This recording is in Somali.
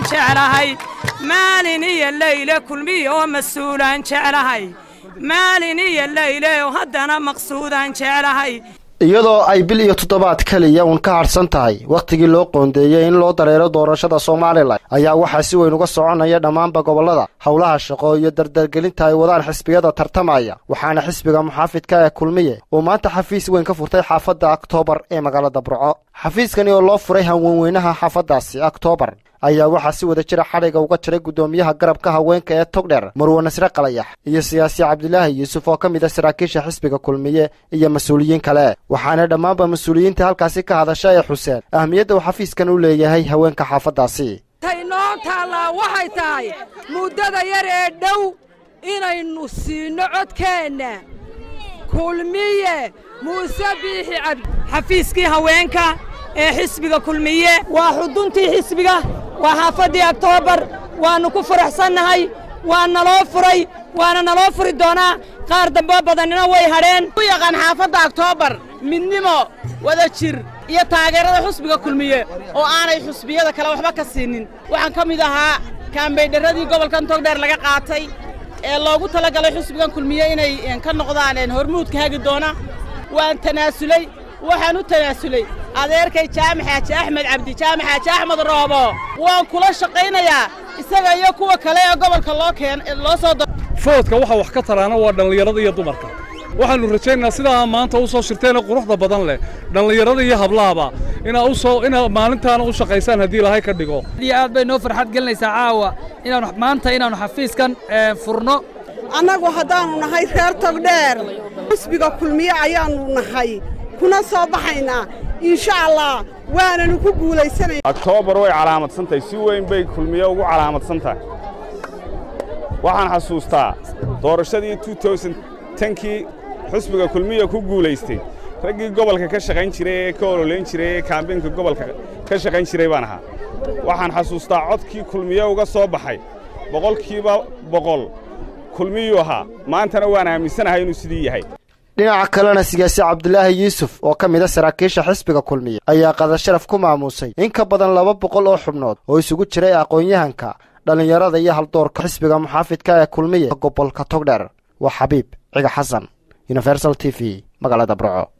jeclahay maalin iyo leyle kulmiye oo mas'uulaan jeclahay maalin iyo leyle oo haddana maqsuudaan jeclahay iyadoo ay bil iyo toddobaad kaliya uun ka harsan tahay waqtigii loo qoondeeyay in loo dareero doorashada Soomaaliland ayaa waxaa si weyn uga soconaya dhammaanba gobolada hawlaha shaqo iyo dardargelinta ay wadaan xisbiyada tartamaya waxaana xisbiga muxaafidka ee kulmiye uu maanta xafiis weyn ka furtay xaafadda October ee magaalada Burco xafiiskani oo loo furay haweenweynaha xaafadaasi October ayaa waxaa si wada jira xariga uga jiray gudoomiyaha garabka haweenka ee Togdheer Marwo Nasre Qalayax iyo siyaasi Cabdilaahi Yuusuf oo kamid ah saraakiisha xisbiga kulmiye iyo mas'uuliyiin kale waxaana dhammaanba mas'uuliyiinta halkaasi ka hadashay xuseen ahmiyadda uu xafiiskan u leeyahay haweenka xaafadaasi taynoo taala waxay tahay muddada yar ee dhow inaynu siino codkeena kulmiye Muuse Biixi Cabdi xafiiskii haweenka ee xisbiga kulmiye waa xuduntii xisbiga waa xaafadii October waanu ku faraxsanahay waana loo furay waana naloo furi doonaa qaar dambe badanina way hadheen u yaqaan xaafadda October midnimo wada jir iyo taageerada xisbiga kulmiye oo aanay xisbiyada kale waxba ka siinin waxaan kamid ahaa kaambeydharadii gobolkan Togdheer laga qaatay ee loogu talagalay xisbigan kulmiye inay ka noqdaan hormuudka hagi doona waan tanaasulay waxaan u tanaasulay adeerkay Jaamac Xaaji Axmed Cabdi Jaamac Xaaji Axmed Roobo waan kula shaqaynayaa isaga iyo kuwa kale ee gobolka loo soo foodka waxa wax ka taraana waa dhalinyarada iyo dumarka waxaanu rajaynaynaa sidaa maanta u soo shirteen quruxda badan leh dhalinyarada iyo hablaaba ina maalintaana u shaqaysaan haddii Ilaahay ka dhigo aad bay noo farxad gelinaysaa caawa inaanu xafiiskan furno annagu haddaanu nahay reer Togdheer xisbiga kulmiye ayaanu nahay kuna soo baxaynaa insha Allah waananu ku guulaysanay October way calaamadsantahay si weyn bay kulmiye ugu calaamadsantahay waxaan xasuustaa doorashadii 2010kii xisbiga kulmiye ku guulaystay raggii gobolka ka shaqayn jiray ee ka ololeyn jiray kaambeynka gobolka ka shaqayn jiray baan ahaa waxaan xasuustaa codkii kulmiye uga soo baxay 100% kulmiye ahaa maantana waan aaminsanahay inuu sidii yahay dhinaca kalena siyaasi Cabdilaahi Yuusuf oo kamid ah saraakiisha xisbiga kulmiye ayaa qadar sharaf ku maamusay in ka badan 200 oo xubnood oo isugu jiray aqoon-yahanka dhalinyarada iyo haldoorka xisbiga muxaafidka ee kulmiye gobolka Togdheer waa Xabiib Ciga Xasan Universal TV magaalada Burco.